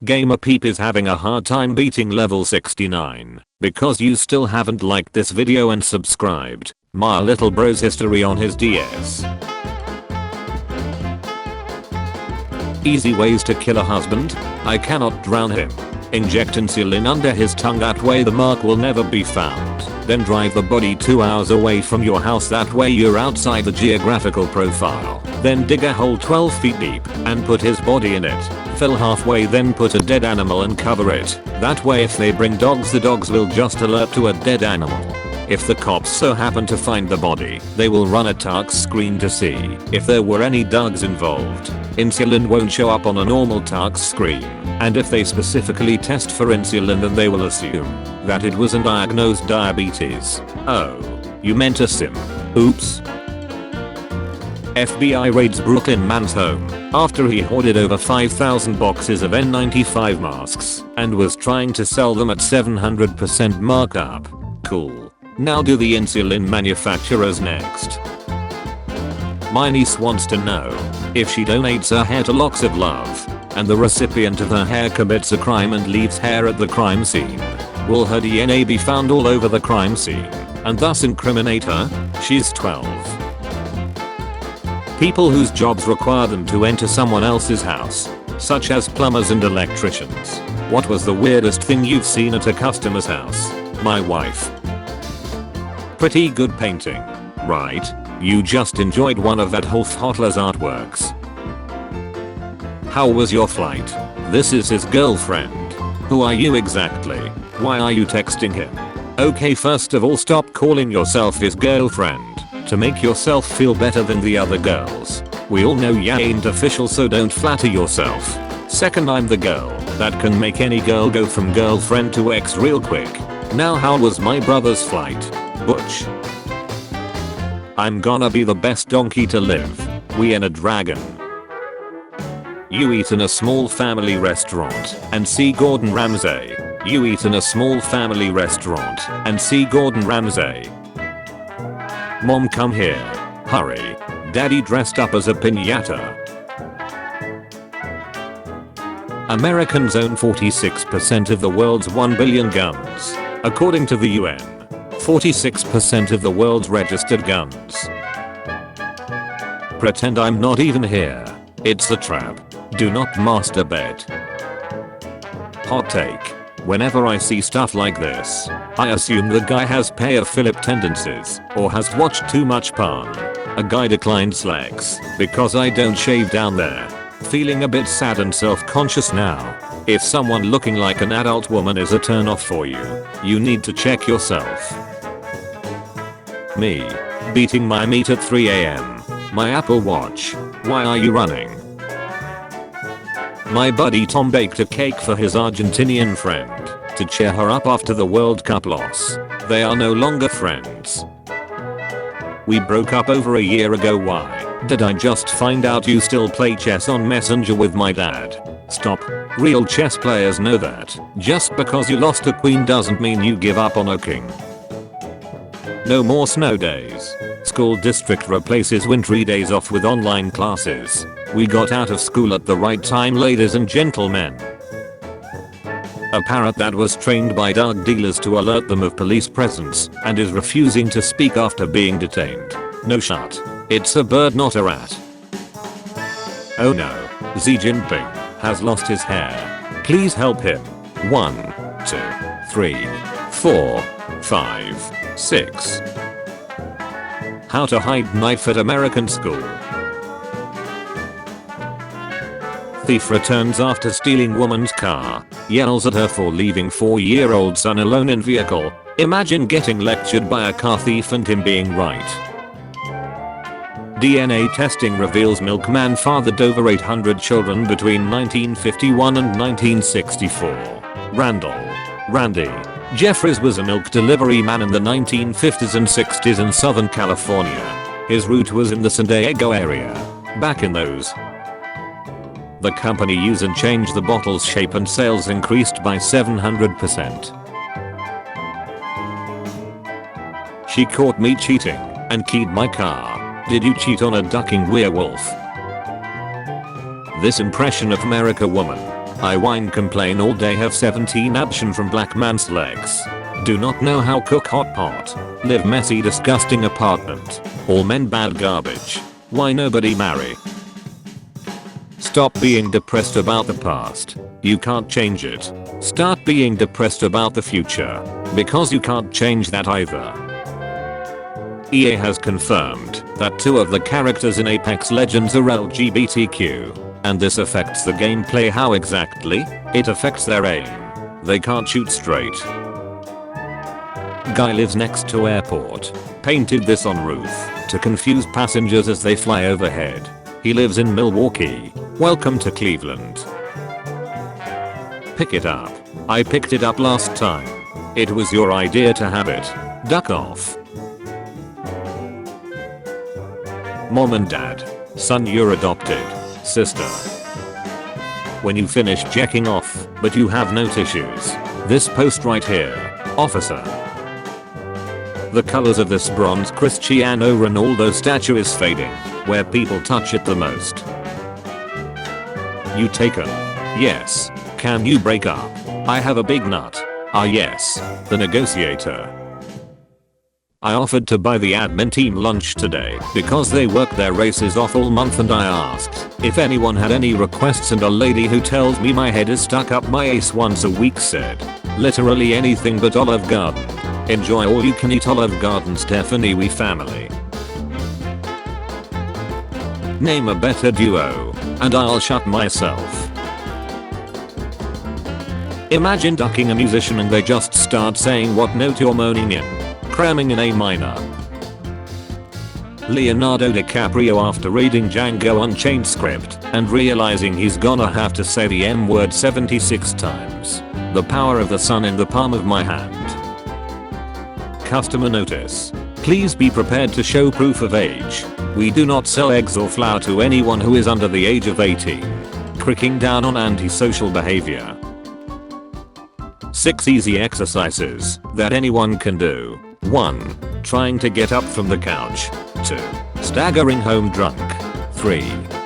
Gamer Peep is having a hard time beating level 69 because you still haven't liked this video and subscribed. My little bro's history on his DS. Easy ways to kill a husband? I cannot drown him. Inject insulin under his tongue, that way the mark will never be found. Then drive the body 2 hours away from your house, that way you're outside the geographical profile. Then dig a hole 12 feet deep and put his body in it. Fill halfway, then put a dead animal and cover it. That way if they bring dogs, the dogs will just alert to a dead animal. If the cops so happen to find the body, they will run a task screen to see if there were any dogs involved. Insulin won't show up on a normal task screen, and if they specifically test for insulin, then they will assume that it was undiagnosed diabetes. Oh, you meant a sim. Oops. FBI raids Brooklyn man's home after he hoarded over 5,000 boxes of N95 masks and was trying to sell them at 700% markup. Cool. Now do the insulin manufacturers next. My niece wants to know if she donates her hair to Locks of Love and the recipient of her hair commits a crime and leaves hair at the crime scene, will her DNA be found all over the crime scene and thus incriminate her? She's 12. People whose jobs require them to enter someone else's house, such as plumbers and electricians. What was the weirdest thing you've seen at a customer's house? My wife. Pretty good painting, right? You just enjoyed one of that Hofhotler's artworks. How was your flight? This is his girlfriend. Who are you exactly? Why are you texting him? Okay, first of all, stop calling yourself his girlfriend to make yourself feel better than the other girls. We all know ya ain't official, so don't flatter yourself. Second, I'm the girl that can make any girl go from girlfriend to ex real quick. Now, how was my brother's flight? Butch. I'm gonna be the best donkey to live. We in a dragon. You eat in a small family restaurant and see Gordon Ramsay. You eat in a small family restaurant and see Gordon Ramsay. Mom, come here. Hurry. Daddy dressed up as a piñata. Americans own 46% of the world's 1 billion guns, according to the UN. 46% of the world's registered guns. Pretend I'm not even here. It's a trap. Do not masturbate. Hot take. Whenever I see stuff like this, I assume the guy has pedophilic tendencies or has watched too much porn. A guy declined slacks because I don't shave down there. Feeling a bit sad and self-conscious now. If someone looking like an adult woman is a turn off for you, you need to check yourself. Me. Beating my meat at 3 AM. My Apple Watch. Why are you running? My buddy Tom baked a cake for his Argentinian friend to cheer her up after the World Cup loss. They are no longer friends. We broke up over a year ago. Why? Did I just find out you still play chess on Messenger with my dad? Stop. Real chess players know that. Just because you lost a queen doesn't mean you give up on a king. No more snow days. School district replaces wintry days off with online classes. We got out of school at the right time, ladies and gentlemen. A parrot that was trained by drug dealers to alert them of police presence and is refusing to speak after being detained. No shot. It's a bird, not a rat. Oh no. Xi Jinping has lost his hair. Please help him. 1, 2, 3, 4, 5, 6. How to hide knife at American school. Thief returns after stealing woman's car. Yells at her for leaving 4-year-old son alone in vehicle. Imagine getting lectured by a car thief and him being right. DNA testing reveals milkman fathered over 800 children between 1951 and 1964. Randy Jeffries was a milk delivery man in the 1950s and 60s in Southern California. His route was in the San Diego area. Back in those, the company used and changed the bottle's shape and sales increased by 700%. She caught me cheating and keyed my car. Did you cheat on a ducking werewolf? This impression of America woman I whine complain all day, have 17 abstion from black man's legs. Do not know how cook hot pot. Live messy disgusting apartment. All men bad garbage. Why nobody marry? Stop being depressed about the past. You can't change it. Start being depressed about the future. Because you can't change that either. EA has confirmed that 2 of the characters in Apex Legends are LGBTQ. And this affects the gameplay. How exactly? It affects their aim. They can't shoot straight. Guy lives next to airport. Painted this on roof to confuse passengers as they fly overhead. He lives in Milwaukee. Welcome to Cleveland. Pick it up. I picked it up last time. It was your idea to have it. Duck off. Mom and dad. Son, you're adopted. Sister. When you finish checking off, but you have no tissues. This post right here. Officer. The colors of this bronze Cristiano Ronaldo statue is fading, where people touch it the most. You taken? Yes. Can you break up? I have a big nut. Ah yes. The negotiator. I offered to buy the admin team lunch today because they work their races off all month, and I asked if anyone had any requests, and a lady who tells me my head is stuck up my ace once a week said literally anything but Olive Garden. Enjoy all you can eat Olive Garden, Stephanie. We family. Name a better duo and I'll shut myself. Imagine ducking a musician and they just start saying what note you're moaning in. Cramming in A minor. Leonardo DiCaprio after reading Django Unchained script and realizing he's gonna have to say the M word 76 times. The power of the sun in the palm of my hand. Customer notice. Please be prepared to show proof of age. We do not sell eggs or flour to anyone who is under the age of 18. Cracking down on antisocial behavior. 6 easy exercises that anyone can do. 1. Trying to get up from the couch. 2. Staggering home drunk. 3.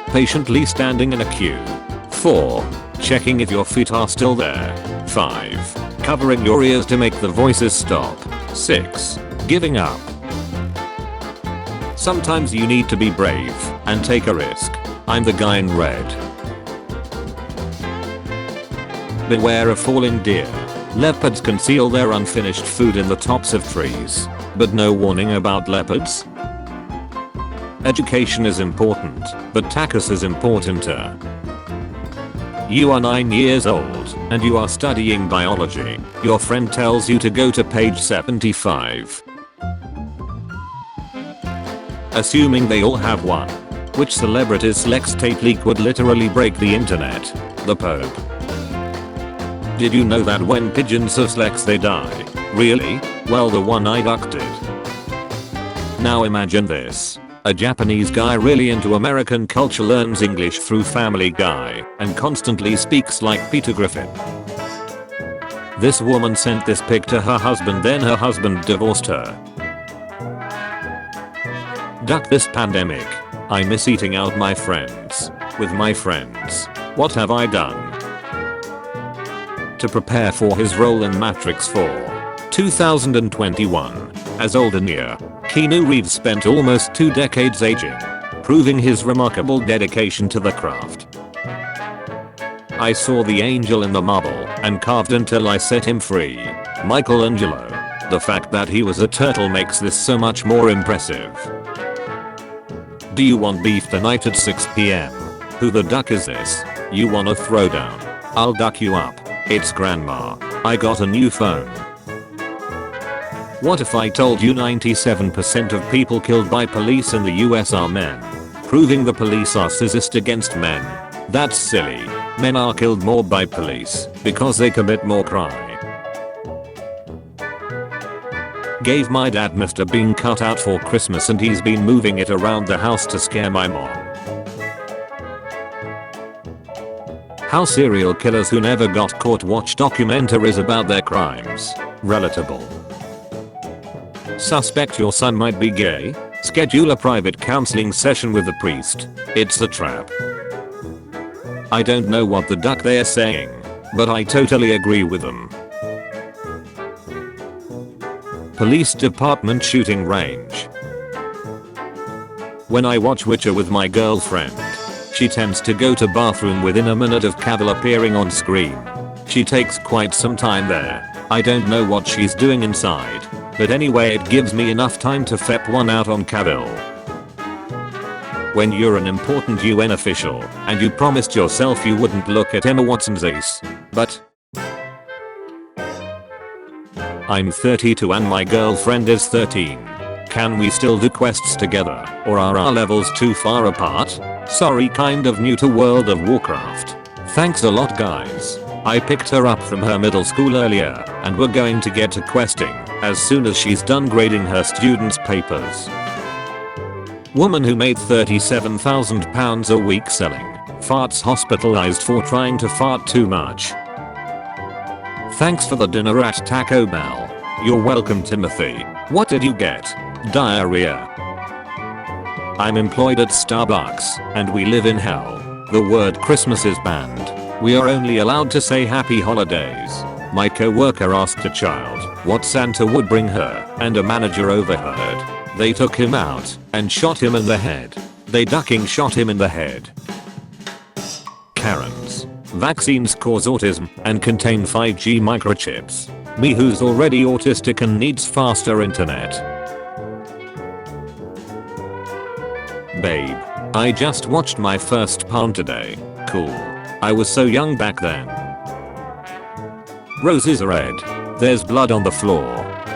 Patiently standing in a queue. 4. Checking if your feet are still there. 5. Covering your ears to make the voices stop. 6. Giving up. Sometimes you need to be brave and take a risk. I'm the guy in red. Beware of falling deer. Leopards conceal their unfinished food in the tops of trees. But no warning about leopards? Education is important, but tacos is importanter. You are 9 years old and you are studying biology. Your friend tells you to go to page 75. Assuming they all have one. Which celebrity's sex tape leak would literally break the internet? The Pope. Did you know that when pigeons have sex they die? Really? Well, the one I ducted. Now imagine this. A Japanese guy really into American culture learns English through Family Guy and constantly speaks like Peter Griffin. This woman sent this pic to her husband, then her husband divorced her. Duck this pandemic. I miss eating out with my friends. What have I done? To prepare for his role in Matrix 4. 2021. As Oldenir, Keanu Reeves spent almost 2 decades aging, proving his remarkable dedication to the craft. I saw the angel in the marble and carved until I set him free. Michelangelo. The fact that he was a turtle makes this so much more impressive. Do you want beef tonight at 6 PM? Who the duck is this? You wanna throw down? I'll duck you up. It's grandma. I got a new phone. What if I told you 97% of people killed by police in the US are men? Proving the police are sexist against men. That's silly. Men are killed more by police because they commit more crime. Gave my dad Mr. Bean cutout for Christmas and he's been moving it around the house to scare my mom. How serial killers who never got caught watch documentaries about their crimes. Relatable. Suspect your son might be gay? Schedule a private counseling session with the priest. It's a trap. I don't know what the duck they're saying, but I totally agree with them. Police department shooting range. When I watch Witcher with my girlfriend, she tends to go to bathroom within a minute of Cavill appearing on screen. She takes quite some time there. I don't know what she's doing inside, but anyway it gives me enough time to fep one out on Cavill. When you're an important UN official and you promised yourself you wouldn't look at Emma Watson's ace, but I'm 32 and my girlfriend is 13. Can we still do quests together, or are our levels too far apart? Sorry, kind of new to World of Warcraft. Thanks a lot guys. I picked her up from her middle school earlier and we're going to get to questing as soon as she's done grading her students' papers. Woman who made £37,000 a week selling farts hospitalized for trying to fart too much. Thanks for the dinner at Taco Bell. You're welcome, Timothy. What did you get? Diarrhea. I'm employed at Starbucks and we live in hell. The word Christmas is banned. We are only allowed to say happy holidays. My co-worker asked a child what Santa would bring her and a manager overheard. They took him out and shot him in the head. They ducking shot him in the head. Karens. Vaccines cause autism and contain 5G microchips. Me who's already autistic and needs faster internet. Babe. I just watched my first pound today. Cool. I was so young back then. Roses are red. There's blood on the floor.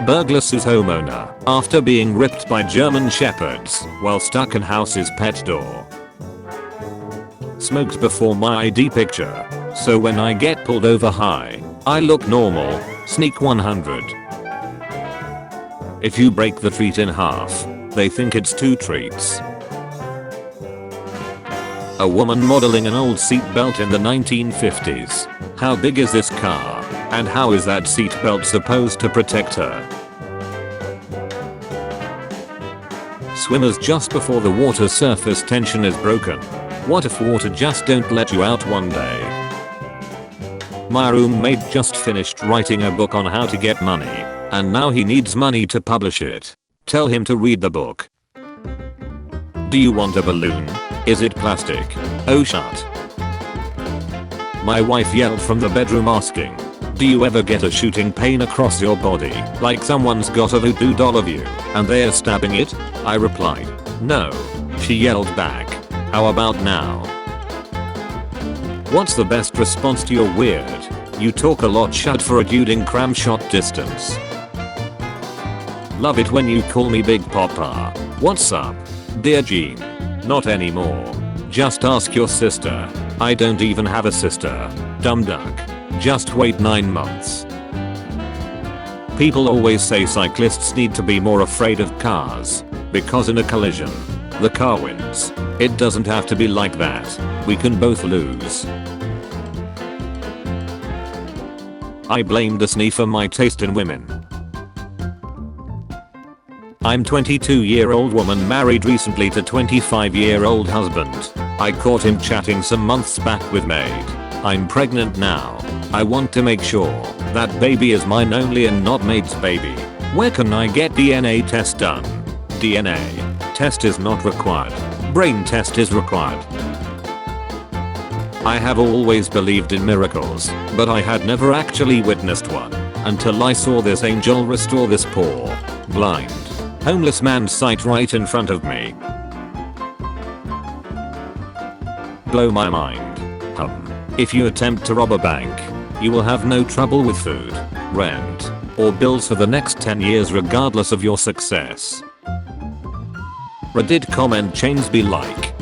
Burglar sues homeowner after being ripped by German shepherds while stuck in house's pet door. Smoked before my ID picture, so when I get pulled over high, I look normal. Sneak 100. If you break the treat in half, they think it's 2 treats. A woman modeling an old seatbelt in the 1950s. How big is this car? And how is that seatbelt supposed to protect her? Swimmers just before the water surface tension is broken. What if water just don't let you out one day? My roommate just finished writing a book on how to get money, and now he needs money to publish it. Tell him to read the book. Do you want a balloon? Is it plastic? Oh shut. My wife yelled from the bedroom asking, do you ever get a shooting pain across your body, like someone's got a voodoo doll of you, and they're stabbing it? I replied, no. She yelled back, how about now? What's the best response to your weird? You talk a lot shut for a dude in cram shot distance. Love it when you call me Big Papa. What's up? Dear Jean. Not anymore. Just ask your sister. I don't even have a sister. Dumb duck. Just wait 9 months. People always say cyclists need to be more afraid of cars, because in a collision, the car wins. It doesn't have to be like that. We can both lose. I blame Disney for my taste in women. I'm 22-year-old woman married recently to 25-year-old husband. I caught him chatting some months back with maid. I'm pregnant now. I want to make sure that baby is mine only and not maid's baby. Where can I get DNA test done? DNA test is not required. Brain test is required. I have always believed in miracles, but I had never actually witnessed one until I saw this angel restore this poor, blind, homeless man's sight right in front of me. Blow my mind. If you attempt to rob a bank, you will have no trouble with food, rent, or bills for the next 10 years regardless of your success. Reddit comment chains be like.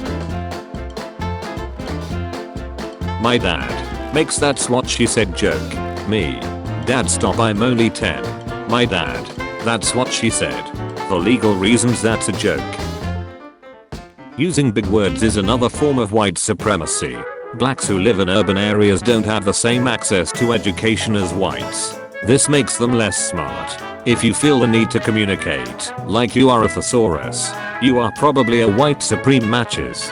My dad makes that's what she said joke. Me. Dad stop, I'm only 10. My dad. That's what she said. For legal reasons that's a joke. Using big words is another form of white supremacy. Blacks who live in urban areas don't have the same access to education as whites. This makes them less smart. If you feel the need to communicate like you are a thesaurus, you are probably a white supreme matches.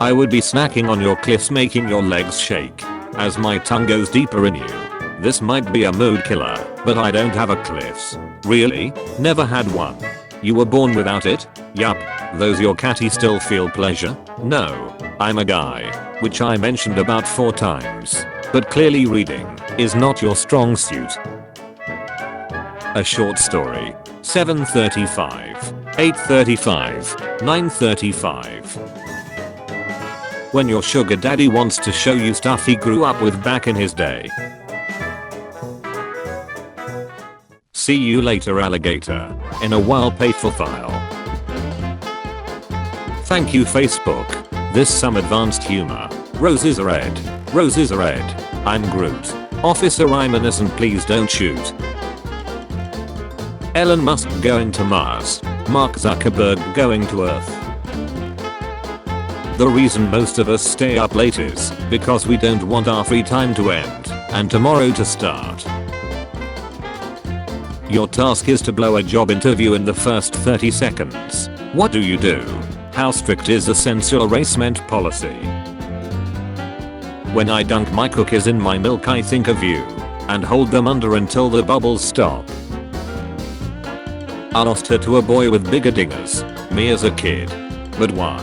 I would be snacking on your cliffs making your legs shake as my tongue goes deeper in you. This might be a mood killer, but I don't have a cliffs. Really? Never had one. You were born without it? Yup. Those your catty still feel pleasure? No. I'm a guy, which I mentioned about 4 times. But clearly reading is not your strong suit. A short story. 7:35, 8:35, 9:35. When your sugar daddy wants to show you stuff he grew up with back in his day. See you later, alligator. In a wallpaper file. Thank you, Facebook. This some advanced humor. Roses are red. Roses are red. I'm Groot. Officer, I'm innocent, please don't shoot. Elon Musk going to Mars. Mark Zuckerberg going to Earth. The reason most of us stay up late is because we don't want our free time to end and tomorrow to start. Your task is to blow a job interview in the first 30 seconds. What do? How strict is the sensual harassment policy? When I dunk my cookies in my milk, I think of you and hold them under until the bubbles stop. I lost her to a boy with bigger dingers. Me as a kid. But why?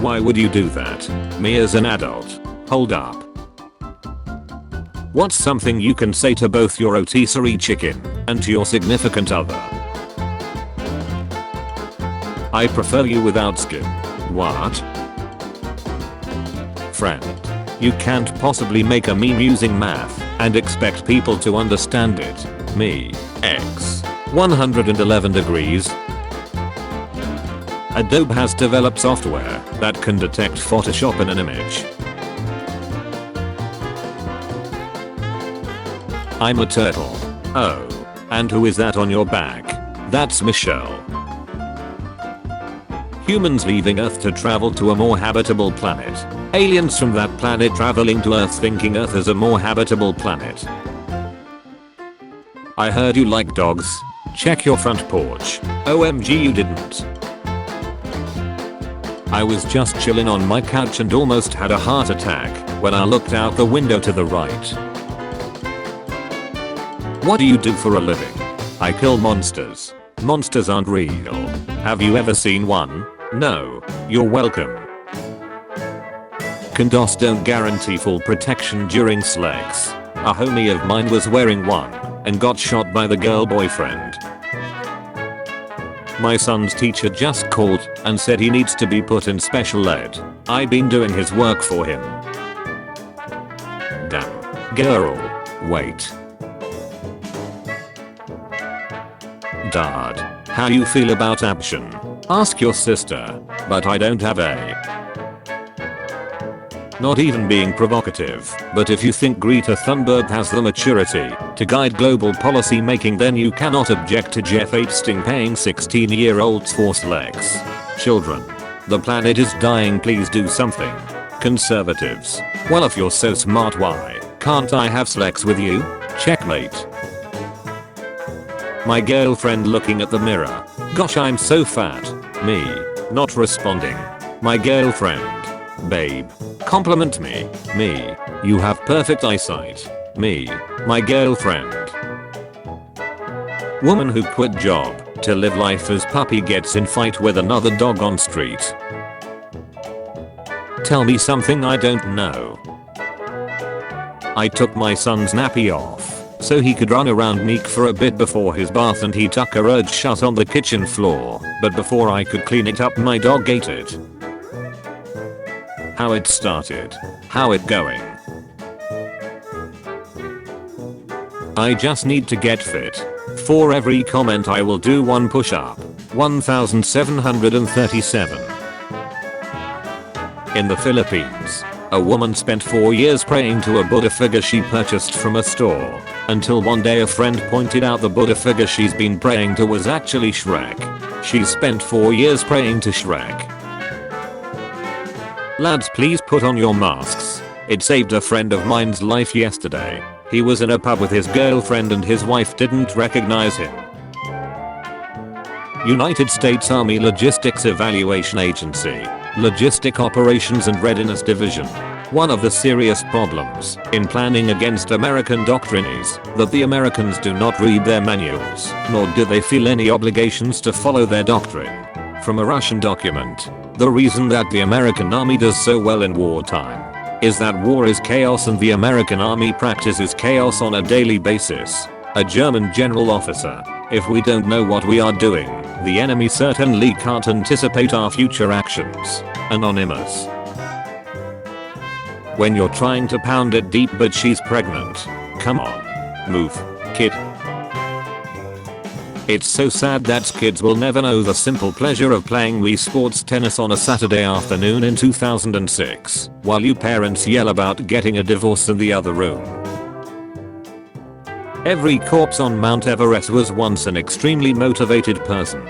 Why would you do that? Me as an adult. Hold up. What's something you can say to both your rotisserie chicken and to your significant other? I prefer you without skin. What? Friend. You can't possibly make a meme using math and expect people to understand it. Me. X. 111 degrees. Adobe has developed software that can detect Photoshop in an image. I'm a turtle. Oh. And who is that on your back? That's Michelle. Humans leaving Earth to travel to a more habitable planet. Aliens from that planet traveling to Earth thinking Earth is a more habitable planet. I heard you like dogs. Check your front porch. OMG, you didn't. I was just chilling on my couch and almost had a heart attack when I looked out the window to the right. What do you do for a living? I kill monsters. Monsters aren't real. Have you ever seen one? No. You're welcome. Condoms don't guarantee full protection during sex. A homie of mine was wearing one and got shot by the girl boyfriend. My son's teacher just called and said he needs to be put in special ed. I've been doing his work for him. Damn. Girl. Wait. Dad. How you feel about action? Ask your sister. But I don't have a. Not even being provocative, but if you think Greta Thunberg has the maturity to guide global policy making, then you cannot object to Jeff Epstein paying 16-year-olds for sex. Children. The planet is dying, please do something. Conservatives. Well, if you're so smart, why can't I have sex with you? Checkmate. My girlfriend looking at the mirror. Gosh, I'm so fat. Me. Not responding. My girlfriend. Babe. Compliment me. Me. You have perfect eyesight. Me. My girlfriend. Woman who quit job to live life as puppy gets in fight with another dog on street. Tell me something I don't know. I took my son's nappy off so he could run around meek for a bit before his bath, and he tuck a urge shut on the kitchen floor, but before I could clean it up my dog ate it. How it started. How it going. I just need to get fit. For every comment I will do one push-up. 1737. In the Philippines, a woman spent 4 years praying to a Buddha figure she purchased from a store, until one day a friend pointed out the Buddha figure she's been praying to was actually Shrek. She spent 4 years praying to Shrek. Lads, please put on your masks. It saved a friend of mine's life yesterday. He was in a pub with his girlfriend and his wife didn't recognize him. United States Army Logistics Evaluation Agency. Logistic Operations and Readiness Division. One of the serious problems in planning against American doctrine is that the Americans do not read their manuals, nor do they feel any obligations to follow their doctrine. From a Russian document, the reason that the American army does so well in wartime is that war is chaos and the American army practices chaos on a daily basis. A German general officer: if we don't know what we are doing, the enemy certainly can't anticipate our future actions. Anonymous. When you're trying to pound it deep but she's pregnant. Come on. Move, kid. It's so sad that kids will never know the simple pleasure of playing Wii Sports tennis on a Saturday afternoon in 2006, while you parents yell about getting a divorce in the other room. Every corpse on Mount Everest was once an extremely motivated person.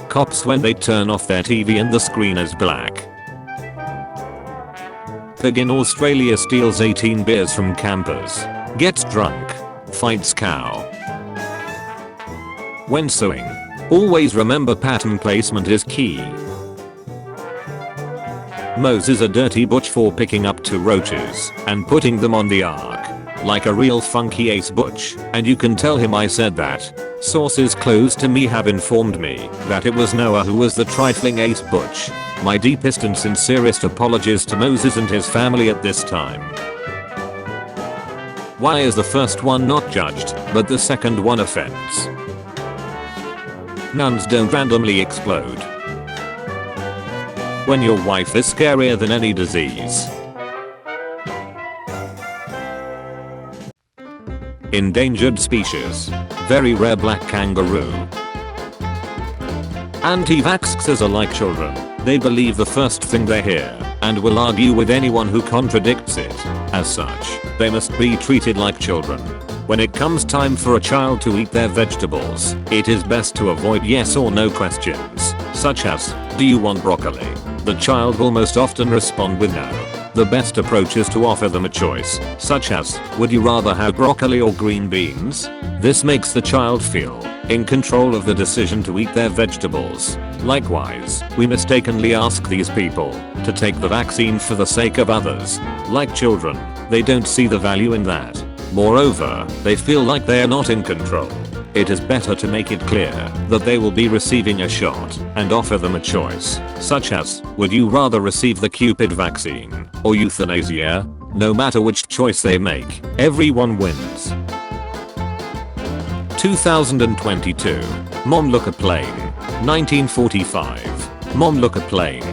Cops when they turn off their TV and the screen is black. Pig in Australia steals 18 beers from campers. Gets drunk. Fights cow. When sewing, always remember pattern placement is key. Moses a dirty butch for picking up 2 roaches and putting them on the ark. Like a real funky ace butch, and you can tell him I said that. Sources close to me have informed me that it was Noah who was the trifling ace butch. My deepest and sincerest apologies to Moses and his family at this time. Why is the first one not judged, but the second one offends? Nuns don't randomly explode. When your wife is scarier than any disease. Endangered species. Very rare black kangaroo. Anti-vaxxers are like children. They believe the first thing they hear and will argue with anyone who contradicts it. As such, they must be treated like children. When it comes time for a child to eat their vegetables, it is best to avoid yes or no questions, such as, do you want broccoli? The child will most often respond with no. The best approach is to offer them a choice, such as, would you rather have broccoli or green beans? This makes the child feel in control of the decision to eat their vegetables. Likewise, we mistakenly ask these people to take the vaccine for the sake of others. Like children, they don't see the value in that. Moreover, they feel like they are not in control. It is better to make it clear that they will be receiving a shot and offer them a choice, such as, would you rather receive the Cupid vaccine or euthanasia? No matter which choice they make, everyone wins. 2022. Mom look a plane. 1945. Mom look a plane.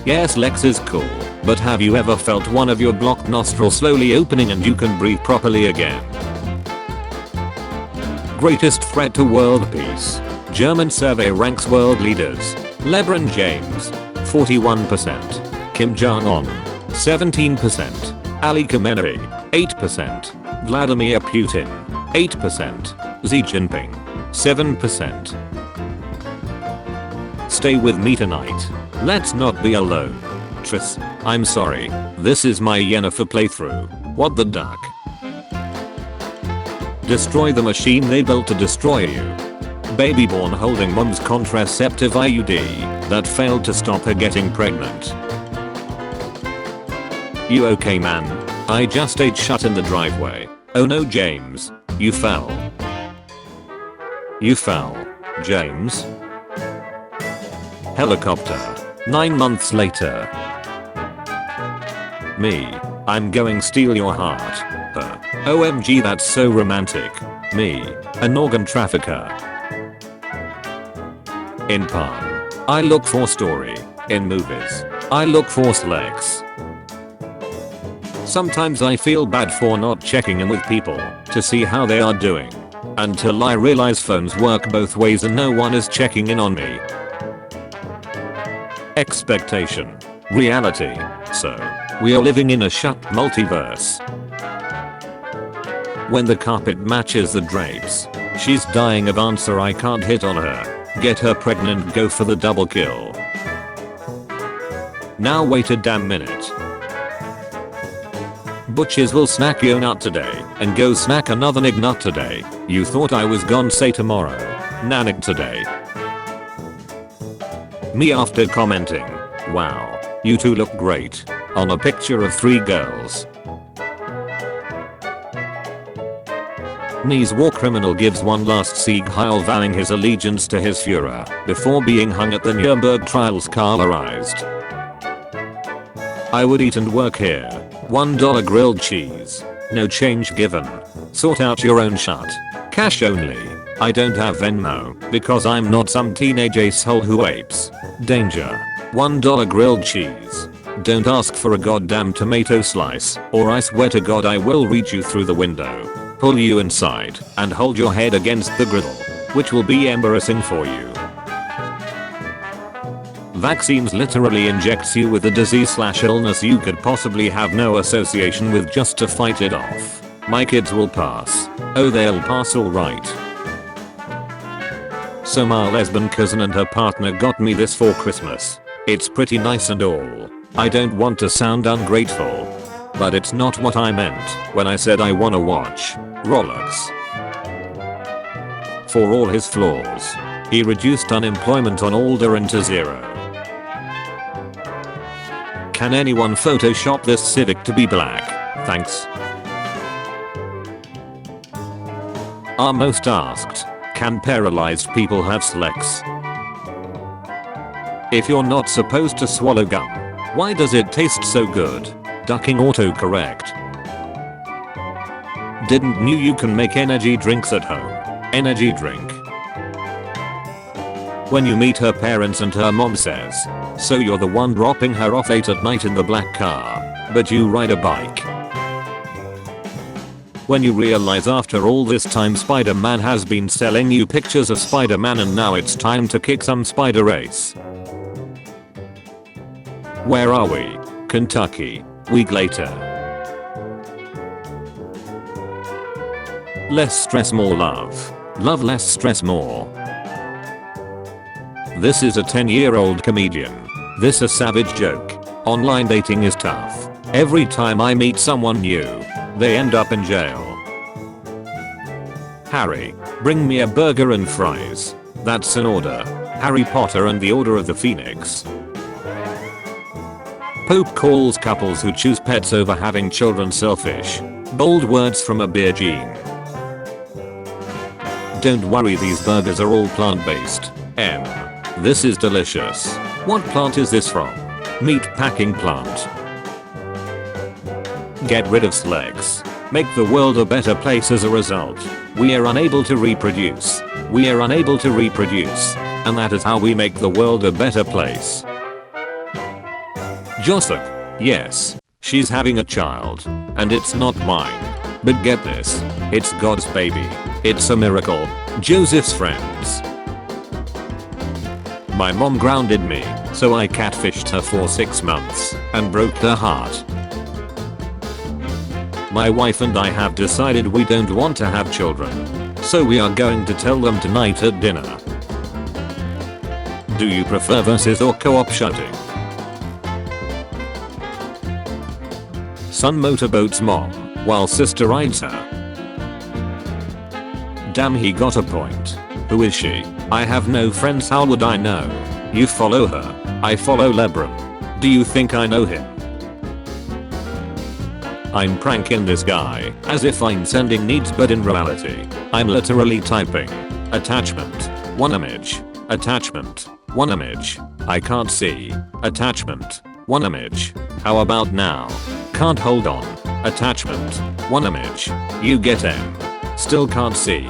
Yes, Lex is cool, but have you ever felt one of your blocked nostrils slowly opening and you can breathe properly again? Greatest threat to world peace. German survey ranks world leaders. LeBron James, 41%. Kim Jong-un, 17%. Ali Khamenei, 8%. Vladimir Putin, 8%. Xi Jinping, 7%. Stay with me tonight. Let's not be alone. Tris, I'm sorry. This is my Yennefer playthrough. What the duck? Destroy the machine they built to destroy you. Baby born holding mom's contraceptive IUD that failed to stop her getting pregnant. You okay, man? I just ate shut in the driveway. Oh no, James. You fell. You fell. James. Helicopter. 9 months later. Me. I'm going steal your heart. OMG, that's so romantic. Me. An organ trafficker. In Palm. I look for story. In movies. I look for selects. Sometimes I feel bad for not checking in with people to see how they are doing. Until I realize phones work both ways and no one is checking in on me. Expectation. Reality. So, we are living in a shut multiverse. When the carpet matches the drapes, she's dying of answer I can't hit on her. Get her pregnant, go for the double kill. Now wait a damn minute. Butches will snack your nut today and go snack another nig nut today. You thought I was gone say tomorrow. Nanig today. Me after commenting, "Wow, you two look great," on a picture of 3 girls. Knees war criminal gives one last Sieg Heil vowing his allegiance to his Führer before being hung at the Nuremberg trials colorized. I would eat and work here. $1 grilled cheese. No change given. Sort out your own shut. Cash only. I don't have Venmo because I'm not some teenage asshole who apes. Danger. $1 grilled cheese. Don't ask for a goddamn tomato slice or I swear to God I will reach you through the window, pull you inside, and hold your head against the griddle, which will be embarrassing for you. Vaccines literally injects you with a disease/illness you could possibly have no association with just to fight it off. My kids will pass. Oh, they'll pass alright. So my lesbian cousin and her partner got me this for Christmas. It's pretty nice and all. I don't want to sound ungrateful, but it's not what I meant when I said I wanna watch Rolex. For all his flaws, he reduced unemployment on Alderan to 0. Can anyone Photoshop this Civic to be black? Thanks. Are most asked, can paralyzed people have sex? If you're not supposed to swallow gum, why does it taste so good? Ducking autocorrect. Didn't know you can make energy drinks at home. Energy drink. When you meet her parents and her mom says, "So you're the one dropping her off late at night in the black car, but you ride a bike." When you realize after all this time Spider-Man has been selling you pictures of Spider-Man and now it's time to kick some spider race. Where are we? Kentucky. Week later. Less stress, more love. Love less, stress more. This is a 10-year-old comedian. This a savage joke. Online dating is tough. Every time I meet someone new, they end up in jail. Harry, bring me a burger and fries. That's an order. Harry Potter and the Order of the Phoenix. Pope calls couples who choose pets over having children selfish. Bold words from a beer gene. Don't worry, these burgers are all plant-based. This is delicious. What plant is this from? Meat packing plant. Get rid of slugs. Make the world a better place as a result. We are unable to reproduce. We are unable to reproduce. And that is how we make the world a better place. Joseph. Yes. She's having a child. And it's not mine. But get this. It's God's baby. It's a miracle. Joseph's friends. My mom grounded me, so I catfished her for 6 months and broke her heart. My wife and I have decided we don't want to have children, so we are going to tell them tonight at dinner. Do you prefer versus or co-op shooting? Son motorboats mom while sister rides her. Damn, he got a point. Who is she? I have no friends, how would I know? You follow her. I follow Lebron. Do you think I know him? I'm pranking this guy as if I'm sending needs, but in reality, I'm literally typing. Attachment. 1 image. Attachment. 1 image. I can't see. Attachment. 1 image. How about now? Can't hold on. Attachment. 1 image. You get M. Still can't see.